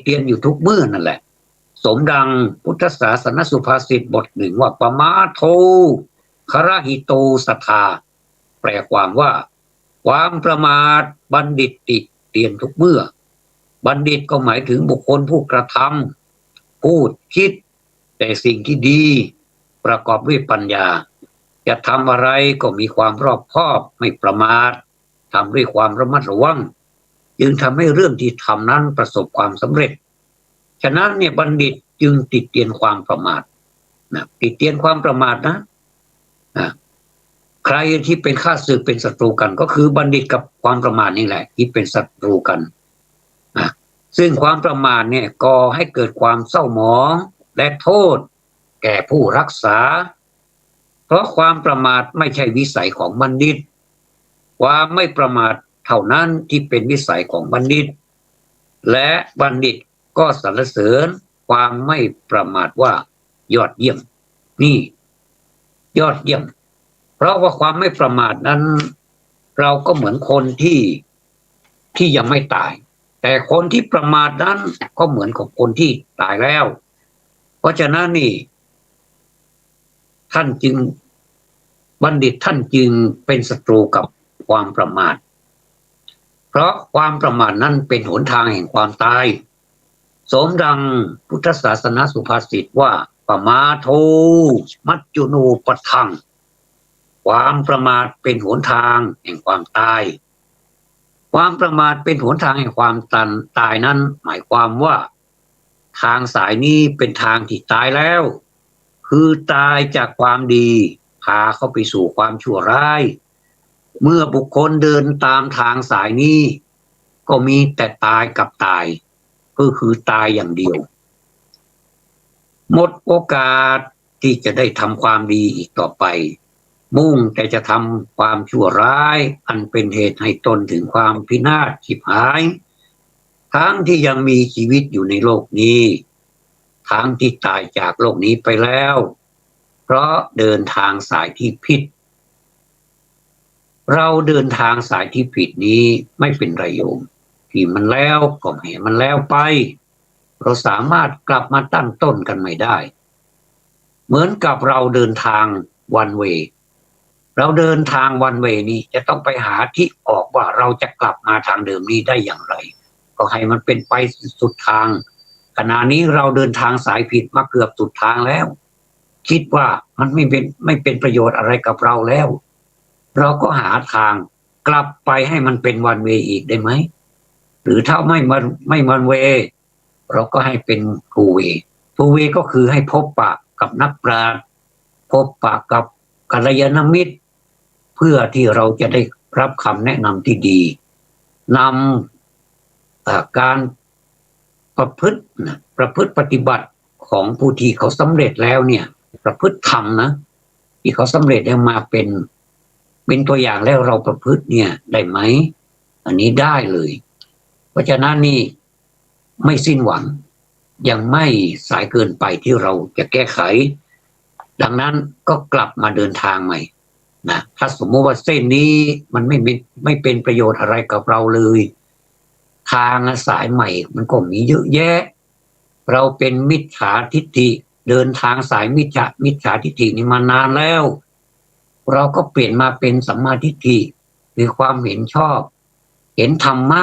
ตียนอยู่ทุกเมื่อนั่นแหละสมดังพุทธศาสนสุภาษิตบทหนึ่งว่าปมาโทครหิโตสัทธาแปลความว่าความประมาทบัณฑิตติเตียนทุกเมื่อบัณฑิตก็หมายถึงบุคคลผู้กระทำพูดคิดแต่สิ่งที่ดีประกอบด้วยปัญญาจะทำอะไรก็มีความรอบคอบไม่ประมาททำด้วยความระมัดระวังจึงทำให้เรื่องที่ทำนั้นประสบความสำเร็จฉะนั้นเนี่ยบัณฑิตจึงติเตียนความประมาทนะติเตียนความประมาทนะใครที่เป็นข้าศึกเป็นศัตรูกันก็คือบัณฑิตกับความประมาทนี่แหละที่เป็นศัตรูกันซึ่งความประมาทเนี่ยก่อให้เกิดความเศร้าหมองและโทษแก่ผู้รักษาเพราะความประมาทไม่ใช่วิสัยของบัณฑิตความไม่ประมาทเท่านั้นที่เป็นวิสัยของบัณฑิตและบัณฑิตก็สรรเสริญความไม่ประมาทว่ายอดเยี่ยมนี่ยอดเยี่ยมเพราะว่าความไม่ประมาทนั้นเราก็เหมือนคนที่ยังไม่ตายแต่คนที่ประมาทนั้นก็เหมือนกับคนที่ตายแล้วเพราะฉะนั้นนี่ท่านจึงบัณฑิตท่านจึงเป็นศัตรูกับความประมาทเพราะความประมาทนั้นเป็นหนทางแห่งความตายสมดังพุทธศาสนสุภาษิตว่าปมาโทมัจจุโนปทังความประมาทเป็นหนทางแห่งความตายความประมาทเป็นหนทางแห่งความตายนั้นหมายความว่าทางสายนี้เป็นทางที่ตายแล้วคือตายจากความดีพาเข้าไปสู่ความชั่วร้ายเมื่อบุคคลเดินตามทางสายนี้ก็มีแต่ตายกับตายก็คือตายอย่างเดียวหมดโอกาสที่จะได้ทำความดีอีกต่อไปมุ่งแต่จะทำความชั่วร้ายอันเป็นเหตุให้ตนถึงความพินาศฉิบหายทั้งที่ยังมีชีวิตอยู่ในโลกนี้ทั้งที่ตายจากโลกนี้ไปแล้วเพราะเดินทางสายที่ผิดเราเดินทางสายที่ผิดนี้ไม่เป็นไรโยมที่มันแล้วก็ให้มันแล้วไปเราสามารถกลับมาตั้งต้นกันใหม่ได้เหมือนกับเราเดินทางวันเวย์เราเดินทางวันเวย์นี้จะต้องไปหาที่ออกว่าเราจะกลับมาทางเดิมนี้ได้อย่างไรก็ให้มันเป็นไปสุดทาง ขณะนี้เราเดินทางสายผิดมาเกือบสุดทางแล้ว คิดว่ามันไม่เป็นประโยชน์อะไรกับเราแล้วเราก็หาทางกลับไปให้มันเป็นวันเวอีกได้ไหมหรือถ้าไม่วันเวเราก็ให้เป็นทูเวทูเวก็คือให้พบปะกับนักปราชญ์พบปะกับกัลยาณมิตรเพื่อที่เราจะได้รับคำแนะนำที่ดีนำการประพฤติปฏิบัติของผู้ที่เขาสำเร็จแล้วเนี่ยประพฤติธรรมนะที่เขาสำเร็จแล้วมาเป็นตัวอย่างแล้วเราประพฤติเนี่ยได้ไหมอันนี้ได้เลยเพราะฉะนั้นนี่ไม่สิ้นหวังยังไม่สายเกินไปที่เราจะแก้ไขดังนั้นก็กลับมาเดินทางใหม่นะถ้าสมมติว่าเส้นนี้มันไม่เป็นประโยชน์อะไรกับเราเลยทางสายใหม่มันก็มีเยอะแยะเราเป็นมิจฉาทิฏฐิเดินทางสายมิจฉาทิฏฐินี่มานานแล้วเราก็เปลี่ยนมาเป็นสัมมาทิฏฐิคือความเห็นชอบเห็นธรรมะ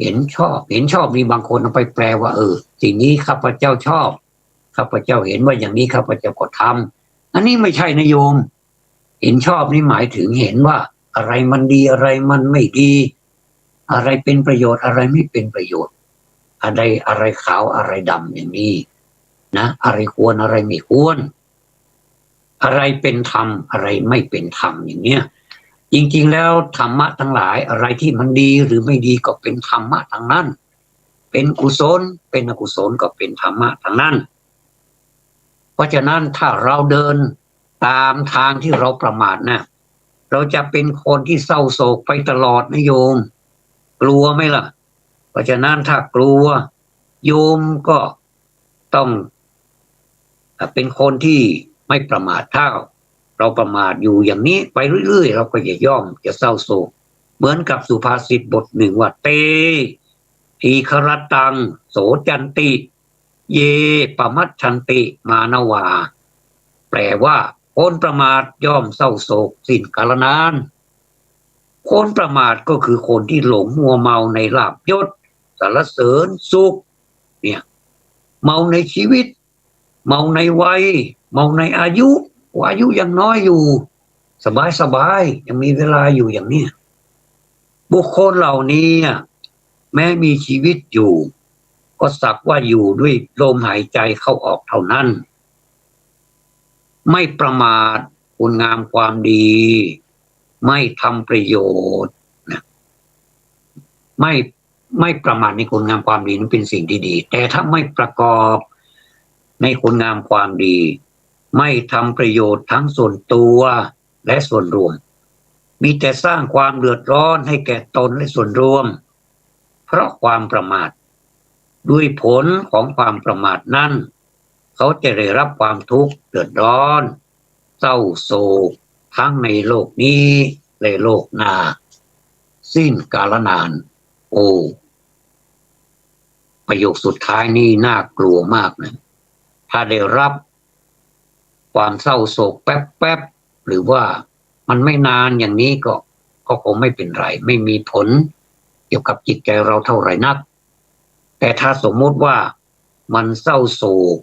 เห็นชอบมีบางคนเอาไปแปลว่าสิ่งนี้ข้าพเจ้าชอบข้าพเจ้าเห็นว่าอย่างนี้ข้าพเจ้าก็ทำอันนี้ไม่ใช่นะโยมเห็นชอบนี่หมายถึงเห็นว่าอะไรมันดีอะไรมันไม่ดีอะไรเป็นประโยชน์อะไรไม่เป็นประโยชน์อะไรขาวอะไรดำอย่างนี้นะอะไรควรอะไรไม่ควรอะไรเป็นธรรมอะไรไม่เป็นธรรมอย่างเนี้ยจริงๆแล้วธรรมะทั้งหลายอะไรที่มันดีหรือไม่ดีก็เป็นธรรมะทั้งนั้นเป็นกุศลเป็นอกุศลก็เป็นธรรมะทั้งนั้นเพราะฉะนั้นถ้าเราเดินตามทางที่เราประมาทนะเราจะเป็นคนที่เศร้าโศกไปตลอดนะโยมกลัวไหมล่ะเพราะฉะนั้นถ้ากลัวโยมก็ต้องเป็นคนที่ไม่ประมาทถ้าเราประมาทอยู่อย่างนี้ไปเรื่อยๆเราก็จะเศร้าโศกเหมือนกับสุภาษิตบทหนึ่งว่าเตทีครตังโสจันติเยปมัชชันติมานาวาแปลว่าคนประมาทย่อมเศร้าโศกสิ้นกาลนานคนประมาทก็คือคนที่หลงมัวเมาในลาภยศสรรเสริญสุขเนี่ยเมาในชีวิตเมาในวัยเมาในอายุยังน้อยอยู่สบายยังมีเวลาอยู่อย่างนี้บุคคลเหล่านี้แม้มีชีวิตอยู่ก็สักว่าอยู่ด้วยลมหายใจเข้าออกเท่านั้นไม่ประมาทคุณงามความดีไม่ทำประโยชน์นะไม่ประมาทในคุณงามความดีนั้นเป็นสิ่งที่ดีแต่ถ้าไม่ประกอบในคุณงามความดีไม่ทำประโยชน์ทั้งส่วนตัวและส่วนรวมมีแต่สร้างความเดือดร้อนให้แก่ตนและส่วนรวมเพราะความประมาทด้วยผลของความประมาทนั้นเขาจะได้รับความทุกข์เดือดร้อนเศร้าโศกทั้งในโลกนี้และโลกหน้าสิ้นกาลนานโอ้ประโยคสุดท้ายนี้น่ากลัวมากนะถ้าได้รับความเศร้าโศกแป๊บๆหรือว่ามันไม่นานอย่างนี้ก็คงไม่เป็นไรไม่มีผลเกี่ยวกับจิตใจเราเท่าไหร่นักแต่ถ้าสมมุติว่ามันเศร้าโศก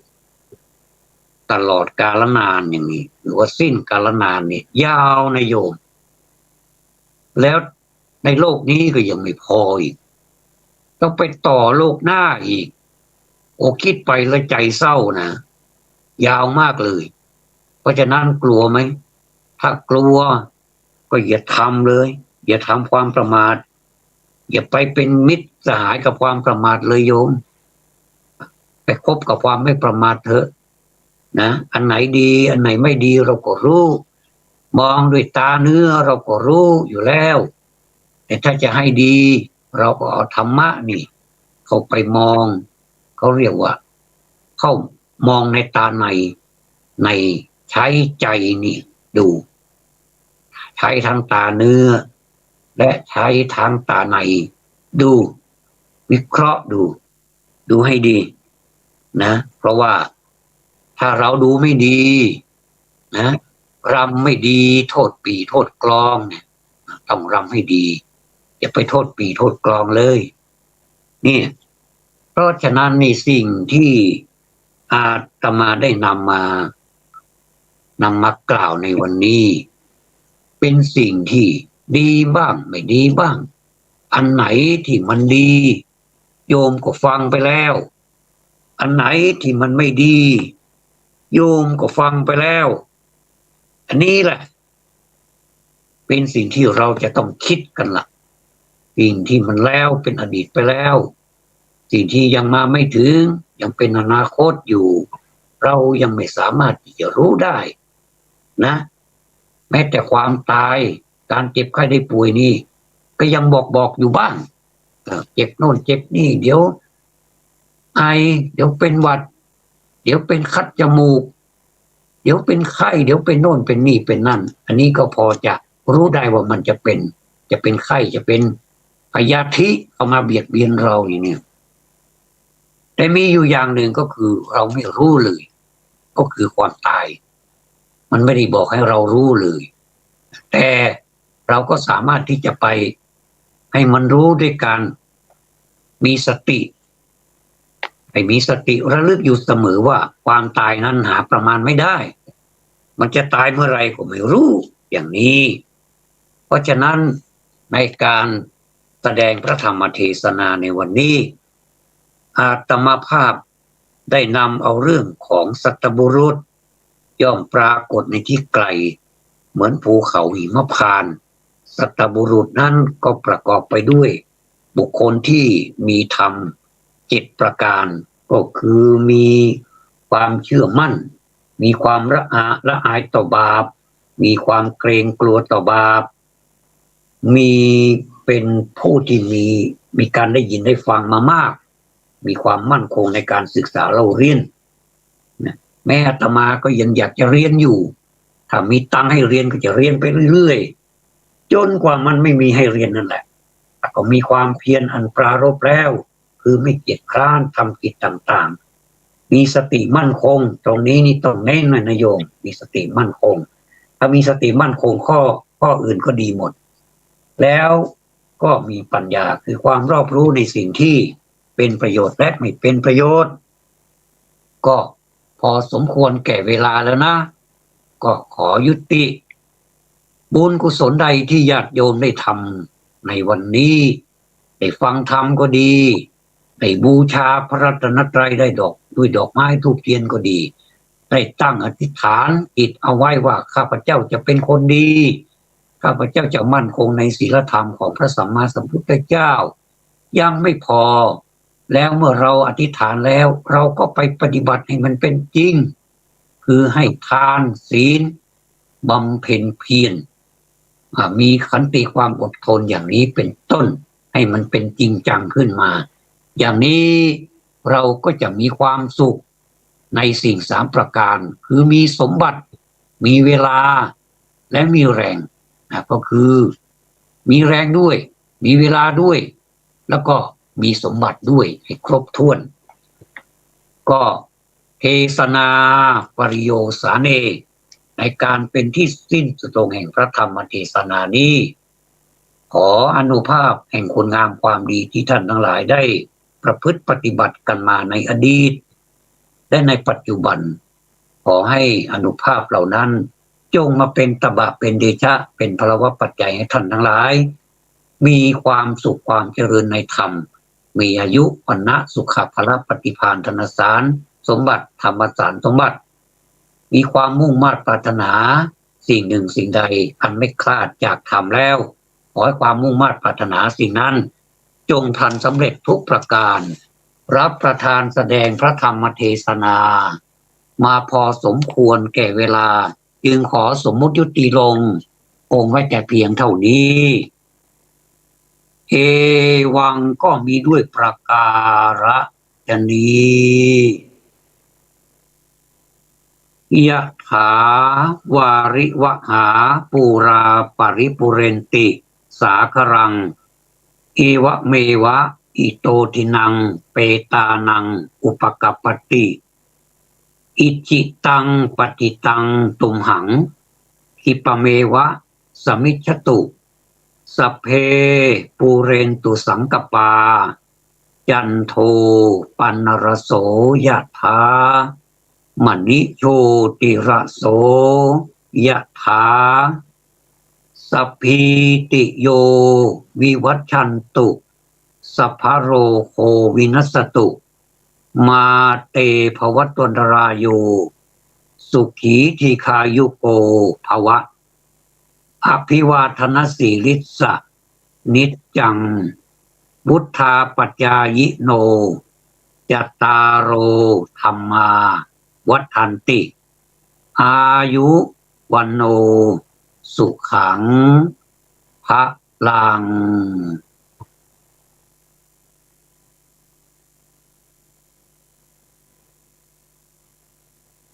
ตลอดกาลนานอย่างนี้หรือว่าสิ้นกาลนานนี่ยาวนะโยมแล้วในโลกนี้ก็ยังไม่พออีกต้องไปต่อโลกหน้าอีกโอ้คิดไปแล้วใจเศร้านะยาวมากเลยเพราะฉะนั้นกลัวไหมถ้ากลัวก็อย่าทำเลยอย่าทำความประมาทอย่าไปเป็นมิตรสหายกับความประมาทเลยโยมไปคบกับความไม่ประมาทเถอะนะอันไหนดีอันไหนไม่ดีเราก็รู้มองด้วยตาเนื้อเราก็รู้อยู่แล้วแต่ถ้าจะให้ดีเราก็เอาธรรมะนี่เข้าไปมองเขาเรียกว่าเข้ามองในตาในใช้ใจนี่ดูใช้ทางตาเนื้อและใช้ทางตาในดูวิเคราะห์ดูให้ดีนะเพราะว่าถ้าเราดูไม่ดีนะรำไม่ดีโทษปีโทษกลองเนี่ยต้องรำให้ดีอย่าไปโทษปีโทษกลองเลยนี่ เพราะฉะนั้นในสิ่งที่อาตมาได้นำมากล่าวในวันนี้ เป็นสิ่งที่ดีบ้างไม่ดีบ้าง อันไหนที่มันดีโยมก็ฟังไปแล้วอันไหนที่มันไม่ดีโยมก็ฟังไปแล้วอันนี้แหละเป็นสิ่งที่เราจะต้องคิดกันละสิ่งที่มันแล้วเป็นอดีตไปแล้วสิ่งที่ยังมาไม่ถึงยังเป็นอนาคตอยู่เรายังไม่สามารถที่จะรู้ได้นะแม้แต่ความตายการเจ็บไข้ได้ป่วยนี่ก็ยังบอกอยู่บ้างเจ็บโน่นเจ็บนี่เดี๋ยวไอเดี๋ยวเป็นหวัดเดี๋ยวเป็นคัดจมูกเดี๋ยวเป็นไข้เดี๋ยวเป็นโน่นเป็นนี่เป็นนั่นอันนี้ก็พอจะรู้ได้ว่ามันจะเป็นไข้จะเป็นพยาธิเข้ามาเบียดเบียนเราอย่างนี้แต่มีอยู่อย่างหนึ่งก็คือเราไม่รู้เลยก็คือความตายมันไม่ได้บอกให้เรารู้เลยแต่เราก็สามารถที่จะไปให้มันรู้ด้วยการมีสติให้มีสติระลึกอยู่เสมอว่าความตายนั้นหาประมาณไม่ได้มันจะตายเมื่อไรก็ไม่รู้อย่างนี้เพราะฉะนั้นในการแสดงพระธรรมเทศนาในวันนี้อาตมาภาพได้นำเอาเรื่องของสัตบุรุษย่อมปรากฏในที่ไกลเหมือนภูเขาหิมพานต์สัตบุรุษนั้นก็ประกอบไปด้วยบุคคลที่มีธรรม7ประการก็คือมีความเชื่อมั่นมีความละอายต่อบาปมีความเกรงกลัวต่อบาปมีเป็นผู้ที่มีการได้ยินได้ฟังมามากมีความมั่นคงในการศึกษาเล่าเรียนแม้อาตมาก็ยังอยากจะเรียนอยู่ถ้ามีตังค์ให้เรียนก็จะเรียนไปเรื่อยๆจนกว่ามันไม่มีให้เรียนนั่นแหละก็มีความเพียรอันปรารภแล้วคือไม่เกียจคร้านทำกิจต่างๆมีสติมั่นคงตรงนี้นี่ต้องเน้นหน่อยนะโยมมีสติมั่นคงถ้ามีสติมั่นคงข้ออื่นก็ดีหมดแล้วก็มีปัญญาคือความรอบรู้ในสิ่งที่เป็นประโยชน์และไม่เป็นประโยชน์ก็พอสมควรแก่เวลาแล้วนะก็ขอยุติบุญกุศลใดที่ญาติโยมได้ทำในวันนี้ได้ฟังธรรมก็ดีได้บูชาพระรัตนตรัยได้ด้วยดอกไม้ธูปเทียนก็ดีได้ตั้งอธิษฐานจิตเอาไว้ว่าข้าพเจ้าจะเป็นคนดีข้าพเจ้าจะมั่นคงในศีลธรรมของพระสัมมาสัมพุทธเจ้ายังไม่พอแล้วเมื่อเราอธิษฐานแล้วเราก็ไปปฏิบัติให้มันเป็นจริงคือให้ทานศีลบำเพ็ญเพียรมีขันติความอดทนอย่างนี้เป็นต้นให้มันเป็นจริงจังขึ้นมาอย่างนี้เราก็จะมีความสุขในสิ่ง3ประการคือมีสมบัติมีเวลาและมีแรงก็คือมีแรงด้วยมีเวลาด้วยแล้วก็มีสมบัติด้วยให้ครบถ้วนก็เทศนาปริโยสาเนในการเป็นที่สิ้นสุดลงแห่งพระธรรมเทศนานี้ขออนุภาพแห่งคุณงามความดีที่ท่านทั้งหลายได้ประพฤติปฏิบัติกันมาในอดีตและในปัจจุบันขอให้อนุภาพเหล่านั้นจงมาเป็นตบะเป็นเดชะเป็นพลวะปัจจัยให้ท่านทั้งหลายมีความสุขความเจริญในธรรมมีอายุวันนะสุขภละปฏิภาณธนสารสมบัติธรรมสารสมบัติมีความมุ่งมา่ปรารถนาสิ่งหนึ่งสิ่งใดอันไม่คลาดจากธรรมแล้วขอให้ความมุ่งมา่ปรารถนาสิ่งนั้นจงพลันสำเร็จทุกประการรับประทานแสดงพระธรรมเทศนามาพอสมควรแก่เวลาจึงขอสมมุติยุติลงไว้แต่เพียงเท่านี้เอวังก็มีด้วยประการฉนี้ยะถาวาริวหาปูราปริปุเรนติสาครังเอวะเมวะอิโตทินังเปตานังอุปกัปปติอิจิตังปฏิตังตุมหังหิปะเมวะสมิจฉตุสัพเพปูเรนตุสังกปา จันโทปันรโสยะถามณิโชติระโสยะถาสัพพิติโยวิวัชชันตุสัพพะโรโควินัสตุมาเตภวัตวันตรายโยสุขีทีคายุโกภวะอภิวาทนสีลิสะนิจจังพุทธาปัจจายโนจัตตารโอธรรมาวัฏันติอายุวันโนสุขังพระลัง